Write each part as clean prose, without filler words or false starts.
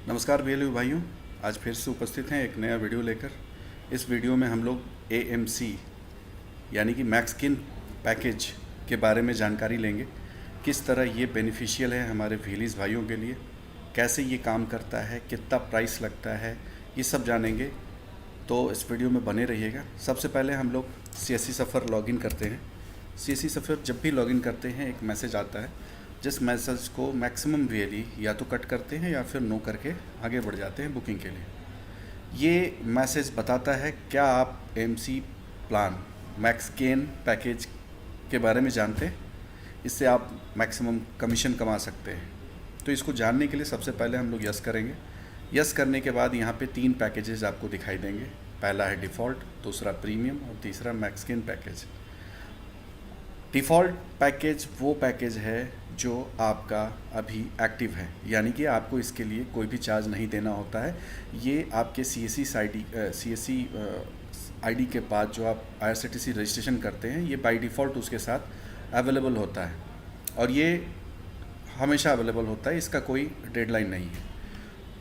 नमस्कार VLU भाइयों, आज फिर से उपस्थित हैं एक नया वीडियो लेकर। इस वीडियो में हम लोग AMC यानी कि मैक्सकिन पैकेज के बारे में जानकारी लेंगे। किस तरह ये बेनिफिशियल है हमारे VLUs भाइयों के लिए, कैसे ये काम करता है, कितना प्राइस लगता है, ये सब जानेंगे। तो इस वीडियो में बने रहिएगा। सबसे पहले हम लोग CSC सफ़र लॉगिन करते हैं। CSC सफ़र जब भी लॉगिन करते हैं एक मैसेज आता है, जिस मैसेज को मैक्सिमम VLE या तो कट करते हैं या फिर नो करके आगे बढ़ जाते हैं बुकिंग के लिए। ये मैसेज बताता है क्या आप AMC प्लान मैक्सकेन पैकेज के बारे में जानते हैं, इससे आप मैक्सिमम कमीशन कमा सकते हैं। तो इसको जानने के लिए सबसे पहले हम लोग यस करेंगे। यस करने के बाद यहाँ पे 3 पैकेजेस आपको दिखाई देंगे। पहला है डिफ़ॉल्ट, दूसरा प्रीमियम और तीसरा मैक्सकिन पैकेज। डिफ़ॉल्ट पैकेज वो पैकेज है जो आपका अभी एक्टिव है, यानी कि आपको इसके लिए कोई भी चार्ज नहीं देना होता है। ये आपके CSC ID के बाद जो आप IRCTC रजिस्ट्रेशन करते हैं, ये बाय डिफ़ॉल्ट उसके साथ अवेलेबल होता है और ये हमेशा अवेलेबल होता है, इसका कोई डेडलाइन नहीं है।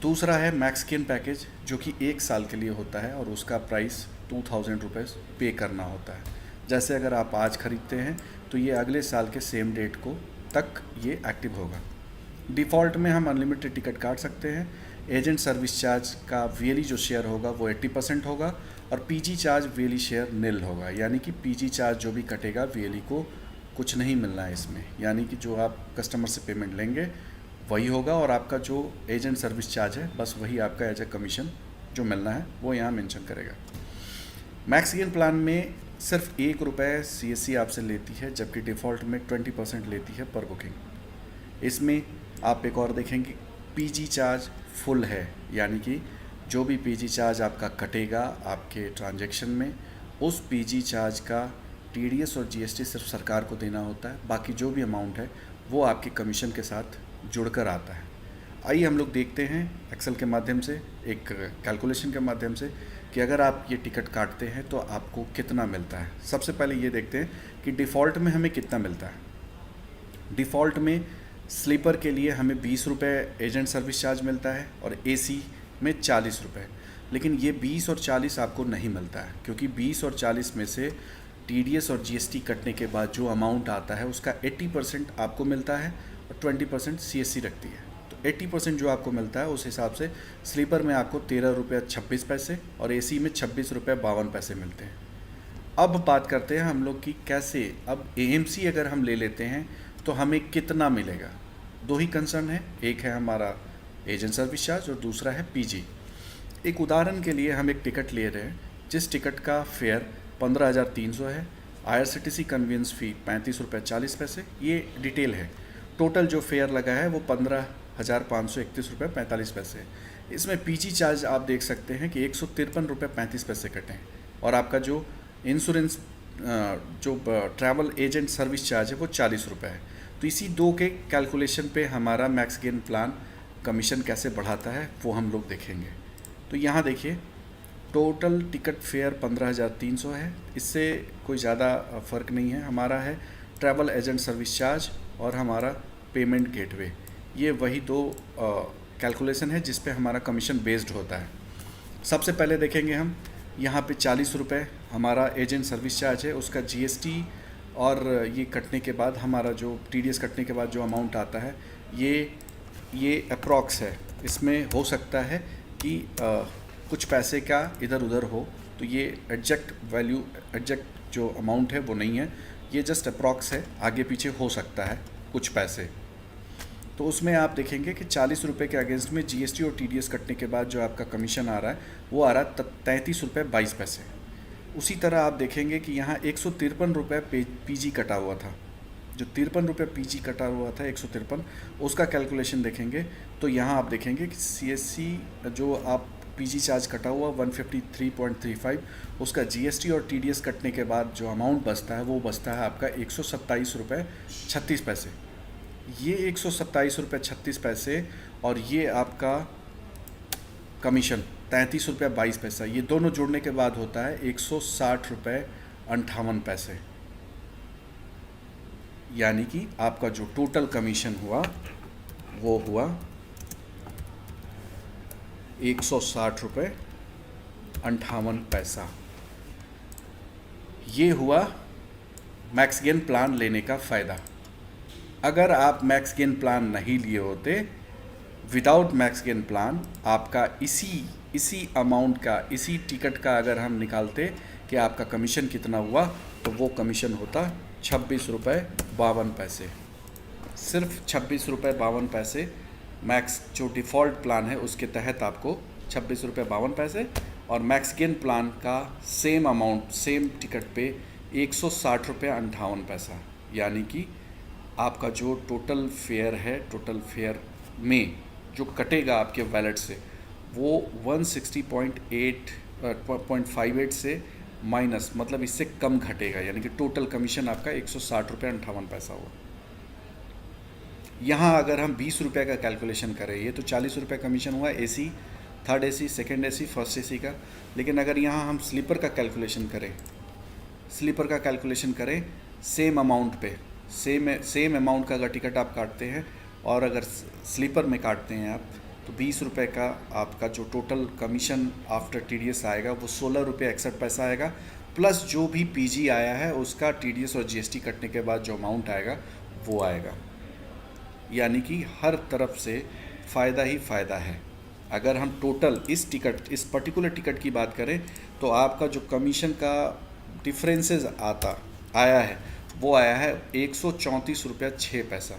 दूसरा है मैक्सकिन पैकेज, जो कि 1 साल के लिए होता है और उसका प्राइस 2000 रुपीज़ पे करना होता है। जैसे अगर आप आज ख़रीदते हैं तो ये अगले साल के सेम डेट को तक ये एक्टिव होगा। डिफ़ॉल्ट में हम अनलिमिटेड टिकट काट सकते हैं। एजेंट सर्विस चार्ज का VLE जो शेयर होगा वो 80% होगा और PG चार्ज VLE शेयर निल होगा, यानी कि PG चार्ज जो भी कटेगा VLE को कुछ नहीं मिलना है इसमें, यानी कि जो आप कस्टमर से पेमेंट लेंगे वही होगा और आपका जो एजेंट सर्विस चार्ज है बस वही आपका एज ए कमीशन जो मिलना है वो यहाँ मेंशन करेगा। मैक्सकिन प्लान में सिर्फ ₹1 CSC आपसे लेती है, जबकि डिफ़ॉल्ट में 20% लेती है पर बुकिंग। इसमें आप एक और देखेंगे, PG चार्ज फुल है, यानी कि जो भी PG चार्ज आपका कटेगा आपके ट्रांजैक्शन में, उस PG चार्ज का TDS और GST सिर्फ सरकार को देना होता है। बाकी जो भी अमाउंट है वो आपके कमीशन के साथ जुड़कर आता है। आइए हम लोग देखते हैं एक्सेल के माध्यम से, एक कैलकुलेशन के माध्यम से, कि अगर आप ये टिकट काटते हैं तो आपको कितना मिलता है। सबसे पहले ये देखते हैं कि डिफ़ॉल्ट में हमें कितना मिलता है। डिफ़ॉल्ट में स्लीपर के लिए हमें ₹20 एजेंट सर्विस चार्ज मिलता है और AC में ₹40। लेकिन ये 20 और 40 आपको नहीं मिलता है, क्योंकि 20 और 40 में से TDS और GST कटने के बाद जो अमाउंट आता है उसका 80% आपको मिलता है और 20% CSC रखती है। 80% जो आपको मिलता है उस हिसाब से स्लीपर में आपको ₹13.26 और AC में ₹26.52 मिलते हैं। अब बात करते हैं हम लोग कि कैसे, अब AMC अगर हम ले लेते हैं तो हमें कितना मिलेगा। 2 ही कंसर्न है, एक है हमारा एजेंट सर्विस चार्ज और दूसरा है PG। एक उदाहरण के लिए हम एक टिकट ले रहे हैं जिस टिकट का फेयर 15,300 है, IRCTC कन्वीनियंस फ़ी ₹35.40, ये डिटेल है। टोटल जो फेयर लगा है वो ₹15,531.45। इसमें PG चार्ज आप देख सकते हैं कि ₹153.35 कटे हैं और आपका जो इंश्योरेंस जो ट्रैवल एजेंट सर्विस चार्ज है वो ₹40 है। तो इसी 2 के कैलकुलेशन पे हमारा मैक्सकिन प्लान कमीशन कैसे बढ़ाता है वो हम लोग देखेंगे। तो यहाँ देखिए, टोटल टिकट फेयर 15,300 है, इससे कोई ज़्यादा फ़र्क नहीं है। हमारा है ट्रैवल एजेंट सर्विस चार्ज और हमारा पेमेंट गेटवे, ये वही 2 कैलकुलेशन है जिस पे हमारा कमीशन बेस्ड होता है। सबसे पहले देखेंगे हम यहाँ पे ₹40 हमारा एजेंट सर्विस चार्ज है, उसका GST और ये कटने के बाद हमारा जो TDS कटने के बाद जो अमाउंट आता है ये अप्रॉक्स है। इसमें हो सकता है कि कुछ पैसे का इधर उधर हो, तो ये एग्जैक्ट जो अमाउंट है वो नहीं है, ये जस्ट अप्रॉक्स है, आगे पीछे हो सकता है कुछ पैसे। तो उसमें आप देखेंगे कि ₹40 के अगेंस्ट में GST और TDS कटने के बाद जो आपका कमीशन आ रहा है वो आ रहा है ₹33.22। उसी तरह आप देखेंगे कि यहाँ ₹153 PG कटा हुआ था, जो ₹53 PG कटा हुआ था 153, उसका कैलकुलेशन देखेंगे तो यहाँ आप देखेंगे कि CSC जो आप PG चार्ज कटा हुआ 153.35, उसका GST और TDS कटने के बाद जो अमाउंट बचता है वो बचता है आपका ₹127.36। ये ₹127.36 और ये आपका कमीशन ₹33.22, ये दोनों जोड़ने के बाद होता है ₹160.58। यानी कि आपका जो टोटल कमीशन हुआ वो हुआ 160 रुपये 58 पैसा। ये हुआ मैक्स गेन प्लान लेने का फ़ायदा। अगर आप मैक्स गेन प्लान नहीं लिए होते, विदाउट मैक्स गेन प्लान आपका इसी अमाउंट का, इसी टिकट का अगर हम निकालते कि आपका कमीशन कितना हुआ, तो वो कमीशन होता 26 रुपये 52 पैसे। सिर्फ 26 रुपये 52 पैसे मैक्स जो डिफ़ॉल्ट प्लान है उसके तहत आपको 26 रुपये 52 पैसे, और मैक्स गेन प्लान का सेम अमाउंट सेम टिकट पे 160 रुपये 58 पैसा। यानी कि आपका जो टोटल फेयर है, टोटल फेयर में जो कटेगा आपके वैलेट से, वो 160.58 से माइनस, मतलब इससे कम घटेगा। यानी कि टोटल कमीशन आपका 160 रुपये 58 पैसा हुआ। यहाँ अगर हम 20 रुपये का कैलकुलेशन करें, ये तो 40 रुपये कमीशन हुआ AC, third AC, second AC, first AC का। लेकिन अगर यहाँ हम स्लीपर का कैलकुलेशन करें, सेम अमाउंट पे, सेम अमाउंट का अगर टिकट आप काटते हैं और अगर स्लीपर में काटते हैं आप, तो 20 रुपये का आपका जो टोटल कमीशन आफ्टर टीडीएस आएगा वो 16 रुपये 61 पैसा आएगा, प्लस जो भी पीजी आया है उसका टीडीएस और जीएसटी कटने के बाद जो अमाउंट आएगा वो आएगा। यानी कि हर तरफ से फ़ायदा ही फ़ायदा है। अगर हम टोटल इस पर्टिकुलर टिकट की बात करें, तो आपका जो कमीशन का डिफरेंसेस आया है वो आया है 134 रुपये 6 पैसा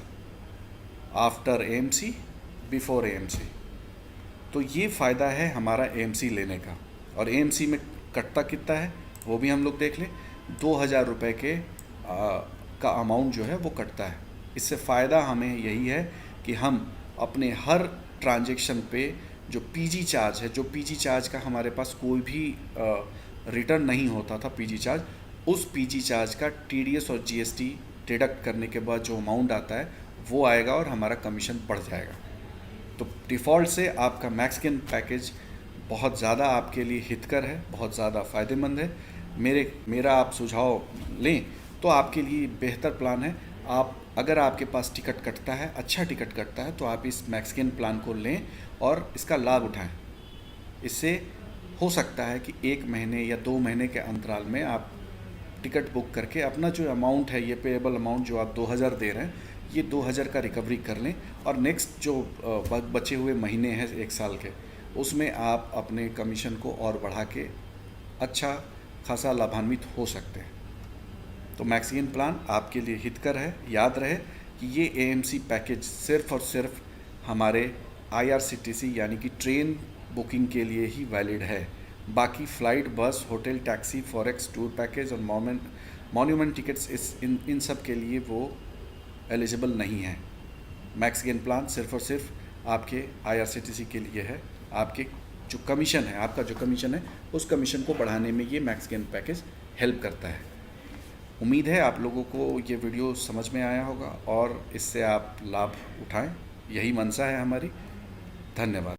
आफ्टर एएमसी, बिफोर एएमसी। तो ये फ़ायदा है हमारा एएमसी लेने का। और एएमसी में कटता कितना है वो भी हम लोग देख लें। 2000 रुपये का अमाउंट जो है वो कटता है। इससे फ़ायदा हमें यही है कि हम अपने हर ट्रांजैक्शन पे जो पीजी चार्ज है, जो पीजी चार्ज का हमारे पास कोई भी रिटर्न नहीं होता था पीजी चार्ज, उस पीजी चार्ज का टीडीएस और जीएसटी डिडक्ट करने के बाद जो अमाउंट आता है वो आएगा और हमारा कमीशन बढ़ जाएगा। तो डिफ़ॉल्ट से आपका मैक्स गेन पैकेज बहुत ज़्यादा आपके लिए हितकर है, बहुत ज़्यादा फ़ायदेमंद है। मेरा आप सुझाव लें तो आपके लिए बेहतर प्लान है। अगर आपके पास टिकट कटता है, अच्छा टिकट कटता है, तो आप इस मैक्स गेन प्लान को लें और इसका लाभ उठाएं। इससे हो सकता है कि 1 महीने या 2 महीने के अंतराल में आप टिकट बुक करके अपना जो अमाउंट है, ये पेएबल अमाउंट जो आप 2000 दे रहे हैं, ये 2000 का रिकवरी कर लें, और नेक्स्ट जो बचे हुए महीने हैं 1 साल के, उसमें आप अपने कमीशन को और बढ़ा के अच्छा खासा लाभान्वित हो सकते हैं। तो मैक्स गेन प्लान आपके लिए हितकर है। याद रहे कि ये एएमसी पैकेज सिर्फ़ और सिर्फ हमारे IRCTC यानी कि ट्रेन बुकिंग के लिए ही वैलिड है। बाकी फ़्लाइट, बस, hotel, taxi, forex, tour package और मॉन्यूमेंट टिकट्स इन सब के लिए वो एलिजिबल नहीं है। मैक्स गेन प्लान सिर्फ़ और सिर्फ आपके IRCTC के लिए है। आपके जो कमीशन है, आपका जो कमीशन है, उस कमीशन को बढ़ाने में ये मैक्स गेन पैकेज हेल्प करता है। उम्मीद है आप लोगों को ये वीडियो समझ में आया होगा और इससे आप लाभ उठाएं। यही मंशा है हमारी। धन्यवाद।